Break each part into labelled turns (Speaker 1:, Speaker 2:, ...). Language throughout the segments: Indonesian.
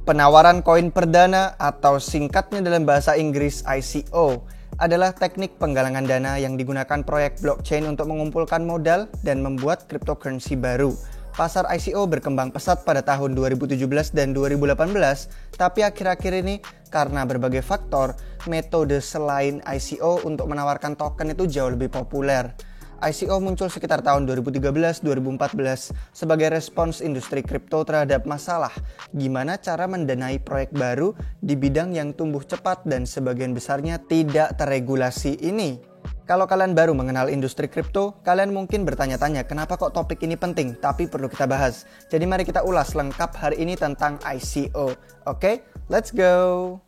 Speaker 1: Penawaran koin perdana atau singkatnya dalam bahasa Inggris ICO adalah teknik penggalangan dana yang digunakan proyek blockchain untuk mengumpulkan modal dan membuat cryptocurrency baru. Pasar ICO berkembang pesat pada tahun 2017 dan 2018, tapi akhir-akhir ini karena berbagai faktor, metode selain ICO untuk menawarkan token itu jauh lebih populer. ICO muncul sekitar tahun 2013-2014 sebagai respons industri kripto terhadap masalah gimana cara mendanai proyek baru di bidang yang tumbuh cepat dan sebagian besarnya tidak terregulasi ini. Kalau kalian baru mengenal industri kripto, kalian mungkin bertanya-tanya kenapa kok topik ini penting tapi perlu kita bahas. Jadi mari kita ulas lengkap hari ini tentang ICO. Oke, let's go!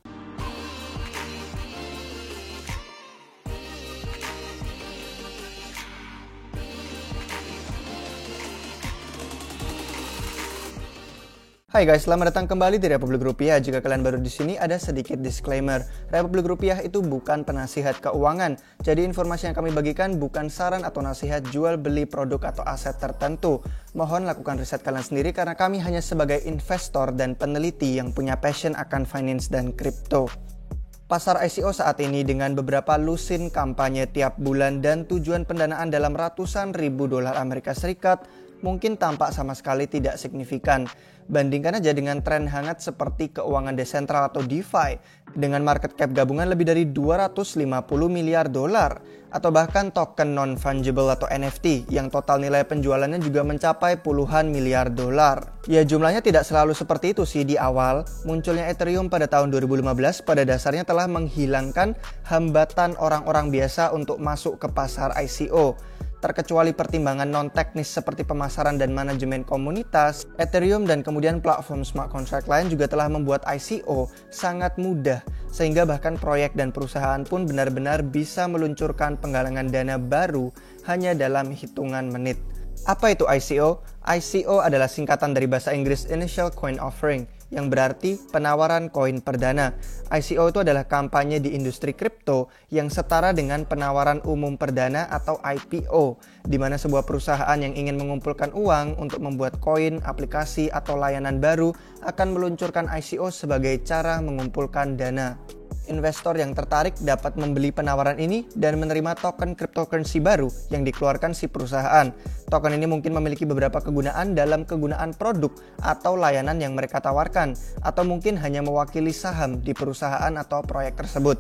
Speaker 1: Hai guys, selamat datang kembali di Republik Rupiah. Jika kalian baru di sini, ada sedikit disclaimer. Republik Rupiah itu bukan penasihat keuangan. Jadi informasi yang kami bagikan bukan saran atau nasihat jual beli produk atau aset tertentu. Mohon lakukan riset kalian sendiri karena kami hanya sebagai investor dan peneliti yang punya passion akan finance dan kripto. Pasar ICO saat ini dengan beberapa lusin kampanye tiap bulan dan tujuan pendanaan dalam ratusan ribu dolar Amerika Serikat mungkin tampak sama sekali tidak signifikan. Bandingkan aja dengan tren hangat seperti keuangan desentral atau DeFi dengan market cap gabungan lebih dari 250 miliar dolar atau bahkan token non-fungible atau NFT yang total nilai penjualannya juga mencapai puluhan miliar dolar. Ya jumlahnya tidak selalu seperti itu sih di awal. Munculnya Ethereum pada tahun 2015 pada dasarnya telah menghilangkan hambatan orang-orang biasa untuk masuk ke pasar ICO. Terkecuali pertimbangan non-teknis seperti pemasaran dan manajemen komunitas, Ethereum dan kemudian platform smart contract lain juga telah membuat ICO sangat mudah, sehingga bahkan proyek dan perusahaan pun benar-benar bisa meluncurkan penggalangan dana baru hanya dalam hitungan menit. Apa itu ICO? ICO adalah singkatan dari bahasa Inggris Initial Coin Offering, yang berarti penawaran koin perdana. ICO itu adalah kampanye di industri kripto yang setara dengan penawaran umum perdana atau IPO, di mana sebuah perusahaan yang ingin mengumpulkan uang untuk membuat koin, aplikasi, atau layanan baru akan meluncurkan ICO sebagai cara mengumpulkan dana. Investor yang tertarik dapat membeli penawaran ini dan menerima token cryptocurrency baru yang dikeluarkan si perusahaan. Token ini mungkin memiliki beberapa kegunaan dalam kegunaan produk atau layanan yang mereka tawarkan, atau mungkin hanya mewakili saham di perusahaan atau proyek tersebut.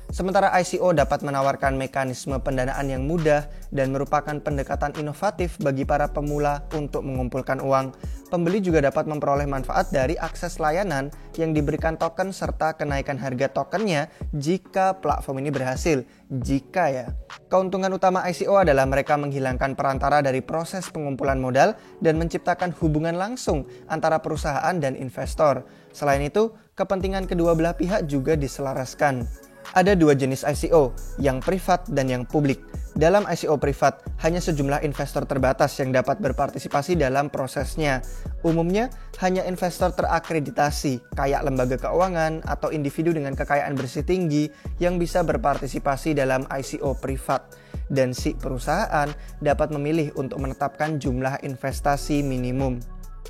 Speaker 1: Sementara ICO dapat menawarkan mekanisme pendanaan yang mudah dan merupakan pendekatan inovatif bagi para pemula untuk mengumpulkan uang. Pembeli juga dapat memperoleh manfaat dari akses layanan yang diberikan token serta kenaikan harga tokennya jika platform ini berhasil. Jika ya. Keuntungan utama ICO adalah mereka menghilangkan perantara dari proses pengumpulan modal dan menciptakan hubungan langsung antara perusahaan dan investor. Selain itu, kepentingan kedua belah pihak juga diselaraskan. Ada dua jenis ICO, yang privat dan yang publik. Dalam ICO privat, hanya sejumlah investor terbatas yang dapat berpartisipasi dalam prosesnya. Umumnya, hanya investor terakreditasi, kayak lembaga keuangan atau individu dengan kekayaan bersih tinggi yang bisa berpartisipasi dalam ICO privat. Dan si perusahaan dapat memilih untuk menetapkan jumlah investasi minimum.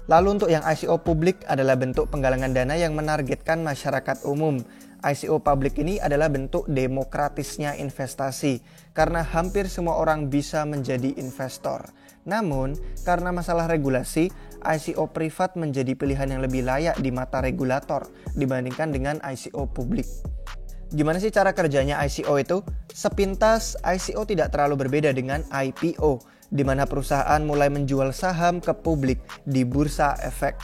Speaker 1: Lalu untuk yang ICO publik adalah bentuk penggalangan dana yang menargetkan masyarakat umum. ICO publik ini adalah bentuk demokratisnya investasi karena hampir semua orang bisa menjadi investor. Namun, karena masalah regulasi, ICO privat menjadi pilihan yang lebih layak di mata regulator dibandingkan dengan ICO publik. Gimana sih cara kerjanya ICO itu? Sepintas, ICO tidak terlalu berbeda dengan IPO, di mana perusahaan mulai menjual saham ke publik di bursa efek.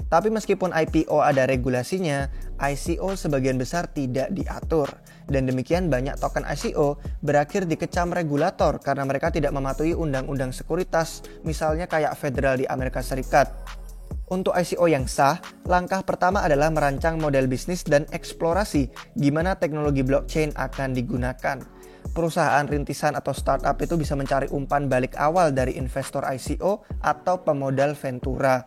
Speaker 1: Tapi meskipun IPO ada regulasinya, ICO sebagian besar tidak diatur. Dan demikian banyak token ICO berakhir dikecam regulator karena mereka tidak mematuhi undang-undang sekuritas, misalnya kayak federal di Amerika Serikat. Untuk ICO yang sah, langkah pertama adalah merancang model bisnis dan eksplorasi gimana teknologi blockchain akan digunakan. Perusahaan rintisan atau startup itu bisa mencari umpan balik awal dari investor ICO atau pemodal ventura.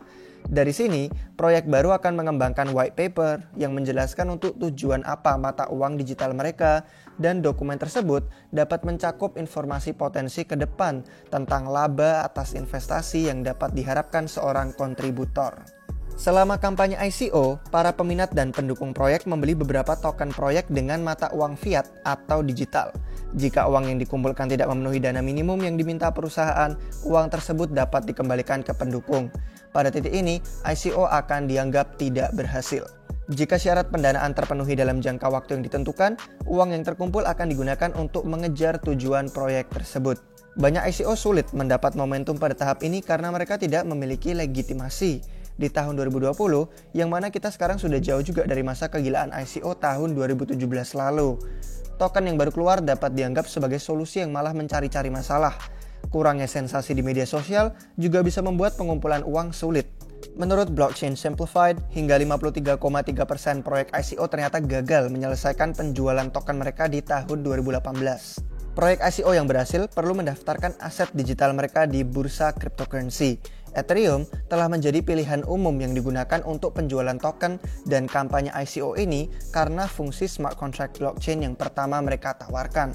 Speaker 1: Dari sini, proyek baru akan mengembangkan white paper yang menjelaskan untuk tujuan apa mata uang digital mereka, dan dokumen tersebut dapat mencakup informasi potensi ke depan tentang laba atas investasi yang dapat diharapkan seorang kontributor. Selama kampanye ICO, para peminat dan pendukung proyek membeli beberapa token proyek dengan mata uang fiat atau digital. Jika uang yang dikumpulkan tidak memenuhi dana minimum yang diminta perusahaan, uang tersebut dapat dikembalikan ke pendukung. Pada titik ini, ICO akan dianggap tidak berhasil. Jika syarat pendanaan terpenuhi dalam jangka waktu yang ditentukan, uang yang terkumpul akan digunakan untuk mengejar tujuan proyek tersebut. Banyak ICO sulit mendapat momentum pada tahap ini karena mereka tidak memiliki legitimasi. Di tahun 2020, yang mana kita sekarang sudah jauh juga dari masa kegilaan ICO tahun 2017 lalu. Token yang baru keluar dapat dianggap sebagai solusi yang malah mencari-cari masalah. Kurangnya sensasi di media sosial juga bisa membuat pengumpulan uang sulit. Menurut Blockchain Simplified, hingga 53,3% proyek ICO ternyata gagal menyelesaikan penjualan token mereka di tahun 2018. Proyek ICO yang berhasil perlu mendaftarkan aset digital mereka di bursa cryptocurrency. Ethereum telah menjadi pilihan umum yang digunakan untuk penjualan token dan kampanye ICO ini karena fungsi smart contract blockchain yang pertama mereka tawarkan.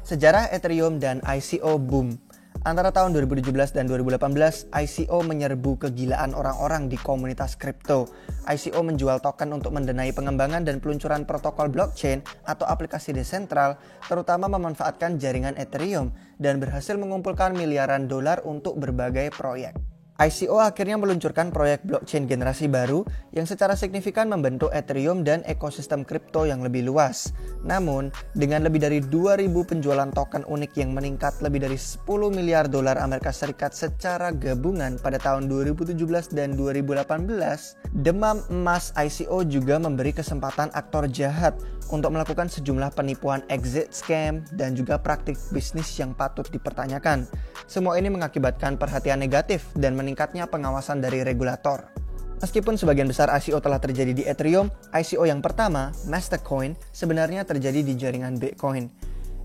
Speaker 1: Sejarah Ethereum dan ICO boom. Antara tahun 2017 dan 2018, ICO menyerbu kegilaan orang-orang di komunitas kripto. ICO menjual token untuk mendanai pengembangan dan peluncuran protokol blockchain atau aplikasi desentral, terutama memanfaatkan jaringan Ethereum, dan berhasil mengumpulkan miliaran dolar untuk berbagai proyek. ICO akhirnya meluncurkan proyek blockchain generasi baru yang secara signifikan membentuk Ethereum dan ekosistem kripto yang lebih luas. Namun, dengan lebih dari 2.000 penjualan token unik yang meningkat lebih dari 10 miliar dolar Amerika Serikat secara gabungan pada tahun 2017 dan 2018, demam emas ICO juga memberi kesempatan aktor jahat untuk melakukan sejumlah penipuan exit scam dan juga praktik bisnis yang patut dipertanyakan. Semua ini mengakibatkan perhatian negatif dan meningkatnya pengawasan dari regulator. Meskipun sebagian besar ICO telah terjadi di Ethereum, ICO yang pertama, Mastercoin, sebenarnya terjadi di jaringan Bitcoin.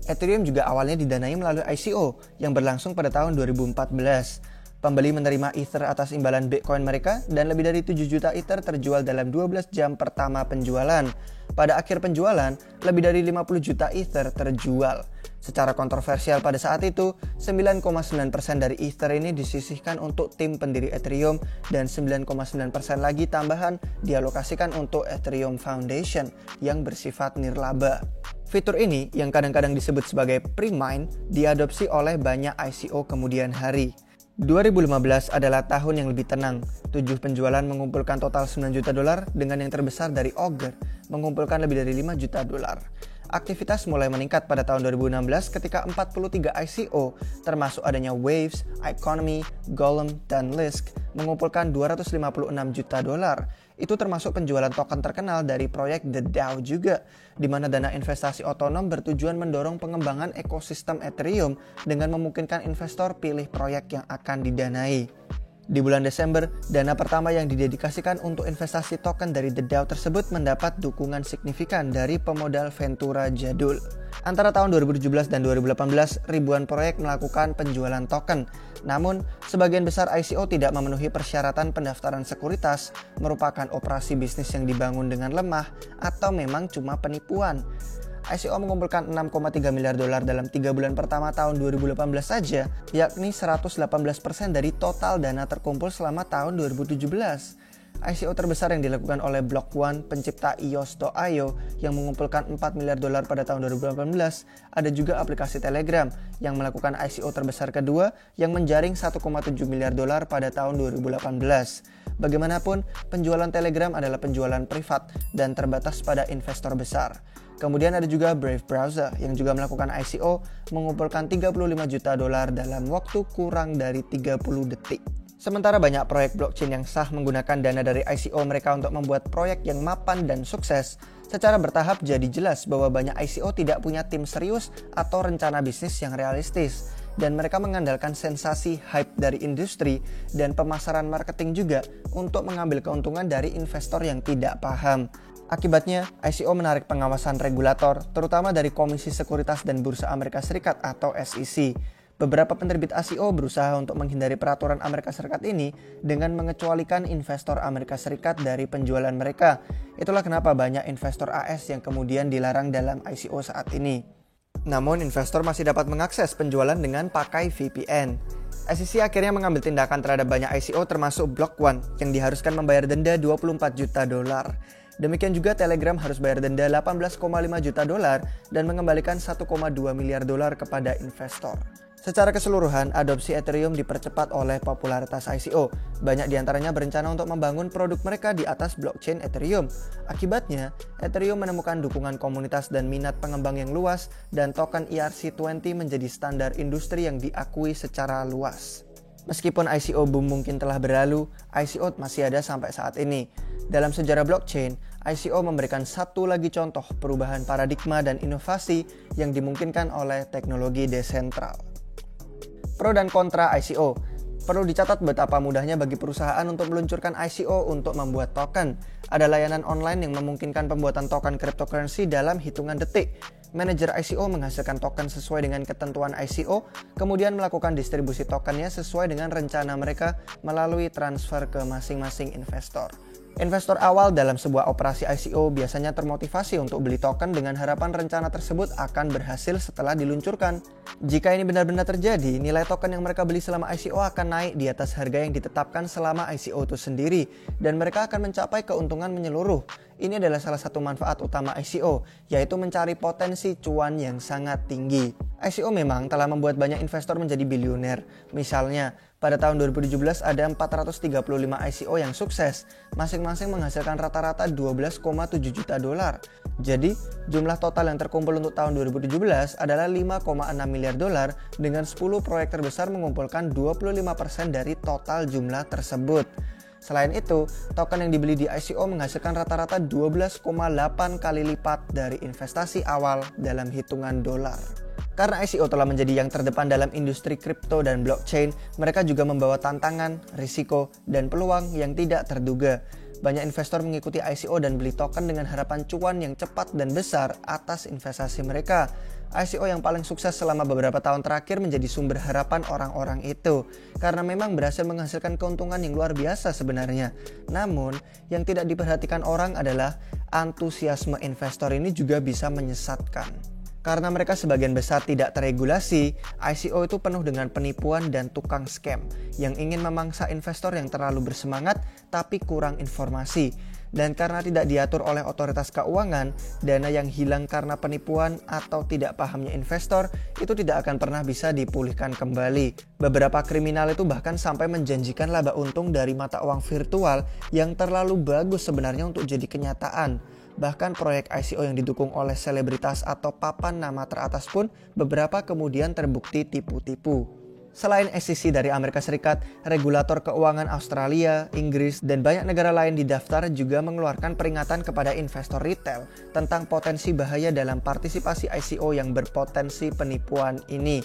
Speaker 1: Ethereum juga awalnya didanai melalui ICO yang berlangsung pada tahun 2014. Pembeli menerima Ether atas imbalan Bitcoin mereka dan lebih dari 7 juta Ether terjual dalam 12 jam pertama penjualan. Pada akhir penjualan, lebih dari 50 juta Ether terjual. Secara kontroversial pada saat itu, 9,9% dari Ether ini disisihkan untuk tim pendiri Ethereum dan 9,9% lagi tambahan dialokasikan untuk Ethereum Foundation yang bersifat nirlaba. Fitur ini, yang kadang-kadang disebut sebagai pre-mine, diadopsi oleh banyak ICO kemudian hari. 2015 adalah tahun yang lebih tenang. 7 penjualan mengumpulkan total 9 juta dolar dengan yang terbesar dari Augur mengumpulkan lebih dari 5 juta dolar. Aktivitas mulai meningkat pada tahun 2016 ketika 43 ICO termasuk adanya Waves, Economy, Golem, dan Lisk mengumpulkan 256 juta dolar. Itu termasuk penjualan token terkenal dari proyek The DAO juga, di mana dana investasi otonom bertujuan mendorong pengembangan ekosistem Ethereum dengan memungkinkan investor pilih proyek yang akan didanai. Di bulan Desember, dana pertama yang didedikasikan untuk investasi token dari The DAO tersebut mendapat dukungan signifikan dari pemodal Ventura jadul. Antara tahun 2017 dan 2018, ribuan proyek melakukan penjualan token. Namun, sebagian besar ICO tidak memenuhi persyaratan pendaftaran sekuritas, merupakan operasi bisnis yang dibangun dengan lemah, atau memang cuma penipuan. ICO mengumpulkan 6,3 miliar dolar dalam 3 bulan pertama tahun 2018 saja, yakni 118% dari total dana terkumpul selama tahun 2017. ICO terbesar yang dilakukan oleh Block One, pencipta EOS.io, yang mengumpulkan 4 miliar dolar pada tahun 2018. Ada juga aplikasi Telegram yang melakukan ICO terbesar kedua yang menjaring 1,7 miliar dolar pada tahun 2018. Bagaimanapun, penjualan Telegram adalah penjualan privat dan terbatas pada investor besar. Kemudian ada juga Brave Browser yang juga melakukan ICO mengumpulkan 35 juta dolar dalam waktu kurang dari 30 detik. Sementara banyak proyek blockchain yang sah menggunakan dana dari ICO mereka untuk membuat proyek yang mapan dan sukses, secara bertahap jadi jelas bahwa banyak ICO tidak punya tim serius atau rencana bisnis yang realistis, dan mereka mengandalkan sensasi hype dari industri dan pemasaran marketing juga untuk mengambil keuntungan dari investor yang tidak paham. Akibatnya, ICO menarik pengawasan regulator, terutama dari Komisi Sekuritas dan Bursa Amerika Serikat atau SEC. Beberapa penerbit ICO berusaha untuk menghindari peraturan Amerika Serikat ini dengan mengecualikan investor Amerika Serikat dari penjualan mereka. Itulah kenapa banyak investor AS yang kemudian dilarang dalam ICO saat ini. Namun investor masih dapat mengakses penjualan dengan pakai VPN. SEC akhirnya mengambil tindakan terhadap banyak ICO termasuk Block One yang diharuskan membayar denda 24 juta dolar. Demikian juga Telegram harus bayar denda 18,5 juta dolar dan mengembalikan 1,2 miliar dolar kepada investor. Secara keseluruhan, adopsi Ethereum dipercepat oleh popularitas ICO. Banyak diantaranya berencana untuk membangun produk mereka di atas blockchain Ethereum. Akibatnya, Ethereum menemukan dukungan komunitas dan minat pengembang yang luas, dan token ERC20 menjadi standar industri yang diakui secara luas. Meskipun ICO boom mungkin telah berlalu, ICO masih ada sampai saat ini. Dalam sejarah blockchain, ICO memberikan satu lagi contoh perubahan paradigma dan inovasi yang dimungkinkan oleh teknologi desentral. Pro dan kontra ICO. Perlu dicatat betapa mudahnya bagi perusahaan untuk meluncurkan ICO untuk membuat token. Ada layanan online yang memungkinkan pembuatan token cryptocurrency dalam hitungan detik. Manajer ICO menghasilkan token sesuai dengan ketentuan ICO, kemudian melakukan distribusi tokennya sesuai dengan rencana mereka melalui transfer ke masing-masing investor. Investor awal dalam sebuah operasi ICO biasanya termotivasi untuk beli token dengan harapan rencana tersebut akan berhasil setelah diluncurkan. Jika ini benar-benar terjadi, nilai token yang mereka beli selama ICO akan naik di atas harga yang ditetapkan selama ICO itu sendiri, dan mereka akan mencapai keuntungan menyeluruh. Ini adalah salah satu manfaat utama ICO, yaitu mencari potensi cuan yang sangat tinggi. ICO memang telah membuat banyak investor menjadi bilioner. Misalnya, pada tahun 2017 ada 435 ICO yang sukses, masing-masing menghasilkan rata-rata 12,7 juta dolar. Jadi, jumlah total yang terkumpul untuk tahun 2017 adalah 5,6 miliar dolar dengan 10 proyek terbesar mengumpulkan 25% dari total jumlah tersebut. Selain itu, token yang dibeli di ICO menghasilkan rata-rata 12,8 kali lipat dari investasi awal dalam hitungan dolar. Karena ICO telah menjadi yang terdepan dalam industri kripto dan blockchain, mereka juga membawa tantangan, risiko, dan peluang yang tidak terduga. Banyak investor mengikuti ICO dan beli token dengan harapan cuan yang cepat dan besar atas investasi mereka. ICO yang paling sukses selama beberapa tahun terakhir menjadi sumber harapan orang-orang itu, karena memang berhasil menghasilkan keuntungan yang luar biasa sebenarnya. Namun, yang tidak diperhatikan orang adalah antusiasme investor ini juga bisa menyesatkan. Karena mereka sebagian besar tidak teregulasi, ICO itu penuh dengan penipuan dan tukang scam yang ingin memangsa investor yang terlalu bersemangat tapi kurang informasi. Dan karena tidak diatur oleh otoritas keuangan, dana yang hilang karena penipuan atau tidak pahamnya investor itu tidak akan pernah bisa dipulihkan kembali. Beberapa kriminal itu bahkan sampai menjanjikan laba untung dari mata uang virtual yang terlalu bagus sebenarnya untuk jadi kenyataan. Bahkan proyek ICO yang didukung oleh selebritas atau papan nama teratas pun beberapa kemudian terbukti tipu-tipu. Selain SEC dari Amerika Serikat, regulator keuangan Australia, Inggris, dan banyak negara lain di daftar juga mengeluarkan peringatan kepada investor retail tentang potensi bahaya dalam partisipasi ICO yang berpotensi penipuan ini.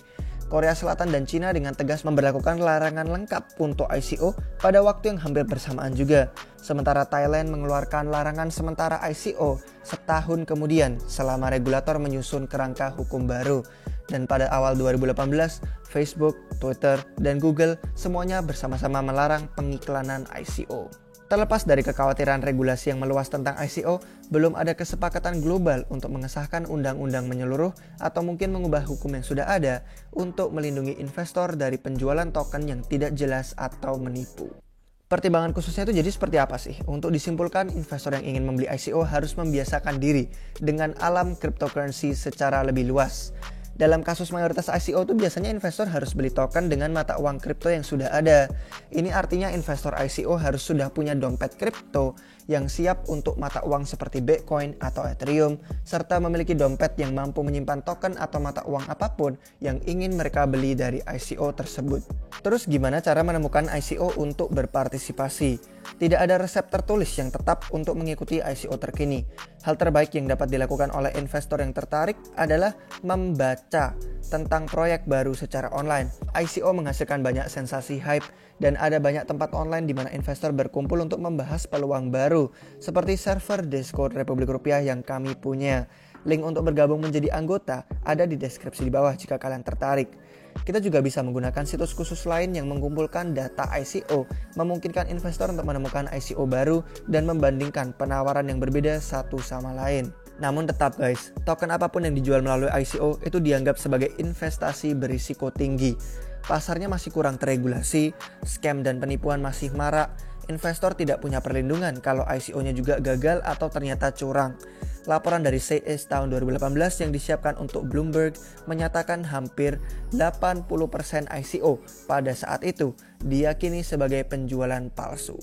Speaker 1: Korea Selatan dan Cina dengan tegas memberlakukan larangan lengkap untuk ICO pada waktu yang hampir bersamaan juga. Sementara Thailand mengeluarkan larangan sementara ICO setahun kemudian selama regulator menyusun kerangka hukum baru. Dan pada awal 2018, Facebook, Twitter, dan Google semuanya bersama-sama melarang pengiklanan ICO. Terlepas dari kekhawatiran regulasi yang meluas tentang ICO, belum ada kesepakatan global untuk mengesahkan undang-undang menyeluruh atau mungkin mengubah hukum yang sudah ada untuk melindungi investor dari penjualan token yang tidak jelas atau menipu. Pertimbangan khususnya itu jadi seperti apa sih? Untuk disimpulkan, investor yang ingin membeli ICO harus membiasakan diri dengan alam cryptocurrency secara lebih luas. Dalam kasus mayoritas ICO itu biasanya investor harus beli token dengan mata uang kripto yang sudah ada. Ini artinya investor ICO harus sudah punya dompet kripto yang siap untuk mata uang seperti Bitcoin atau Ethereum, serta memiliki dompet yang mampu menyimpan token atau mata uang apapun yang ingin mereka beli dari ICO tersebut. Terus gimana cara menemukan ICO untuk berpartisipasi? Tidak ada resep tertulis yang tetap untuk mengikuti ICO terkini. Hal terbaik yang dapat dilakukan oleh investor yang tertarik adalah membaca tentang proyek baru secara online. ICO menghasilkan banyak sensasi hype dan ada banyak tempat online di mana investor berkumpul untuk membahas peluang baru, seperti server Discord Republik Rupiah yang kami punya. Link untuk bergabung menjadi anggota ada di deskripsi di bawah jika kalian tertarik. Kita juga bisa menggunakan situs khusus lain yang mengumpulkan data ICO, memungkinkan investor untuk menemukan ICO baru dan membandingkan penawaran yang berbeda satu sama lain. Namun tetap guys, token apapun yang dijual melalui ICO itu dianggap sebagai investasi berisiko tinggi. Pasarnya masih kurang teregulasi, scam dan penipuan masih marak, investor tidak punya perlindungan kalau ICO-nya juga gagal atau ternyata curang. Laporan dari CES tahun 2018 yang disiapkan untuk Bloomberg menyatakan hampir 80% ICO pada saat itu diyakini sebagai penjualan palsu.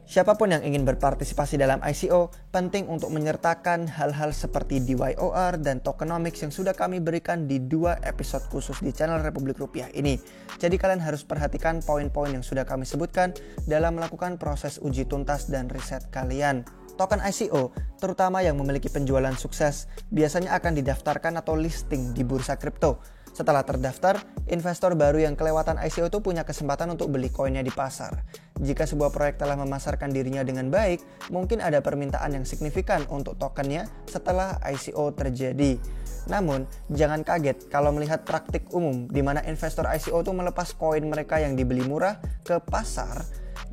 Speaker 1: Siapapun yang ingin berpartisipasi dalam ICO, penting untuk menyertakan hal-hal seperti DYOR dan tokenomics yang sudah kami berikan di 2 episode khusus di channel Republik Rupiah ini. Jadi kalian harus perhatikan poin-poin yang sudah kami sebutkan dalam melakukan proses uji tuntas dan riset kalian. Token ICO, terutama yang memiliki penjualan sukses, biasanya akan didaftarkan atau listing di bursa kripto. Setelah terdaftar, investor baru yang kelewatan ICO itu punya kesempatan untuk beli koinnya di pasar. Jika sebuah proyek telah memasarkan dirinya dengan baik, mungkin ada permintaan yang signifikan untuk tokennya setelah ICO terjadi. Namun, jangan kaget kalau melihat praktik umum di mana investor ICO itu melepas koin mereka yang dibeli murah ke pasar,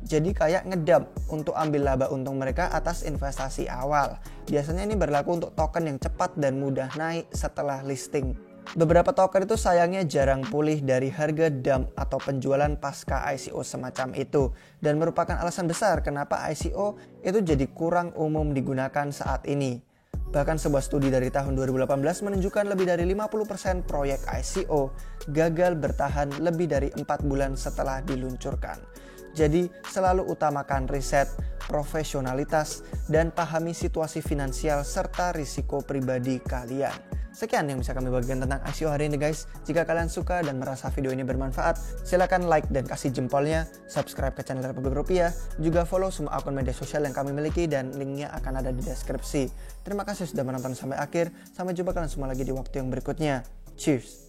Speaker 1: jadi kayak ngedump untuk ambil laba untung mereka atas investasi awal. Biasanya ini berlaku untuk token yang cepat dan mudah naik setelah listing. Beberapa token itu sayangnya jarang pulih dari harga dump atau penjualan pasca ICO semacam itu, dan merupakan alasan besar kenapa ICO itu jadi kurang umum digunakan saat ini. Bahkan sebuah studi dari tahun 2018 menunjukkan lebih dari 50% proyek ICO gagal bertahan lebih dari 4 bulan setelah diluncurkan. Jadi selalu utamakan riset, profesionalitas, dan pahami situasi finansial serta risiko pribadi kalian. Sekian yang bisa kami bagikan tentang ICO hari ini guys. Jika kalian suka dan merasa video ini bermanfaat, silakan like dan kasih jempolnya, subscribe ke channel Republik Rupiah, juga follow semua akun media sosial yang kami miliki dan linknya akan ada di deskripsi. Terima kasih sudah menonton sampai akhir, sampai jumpa kalian semua lagi di waktu yang berikutnya. Cheers!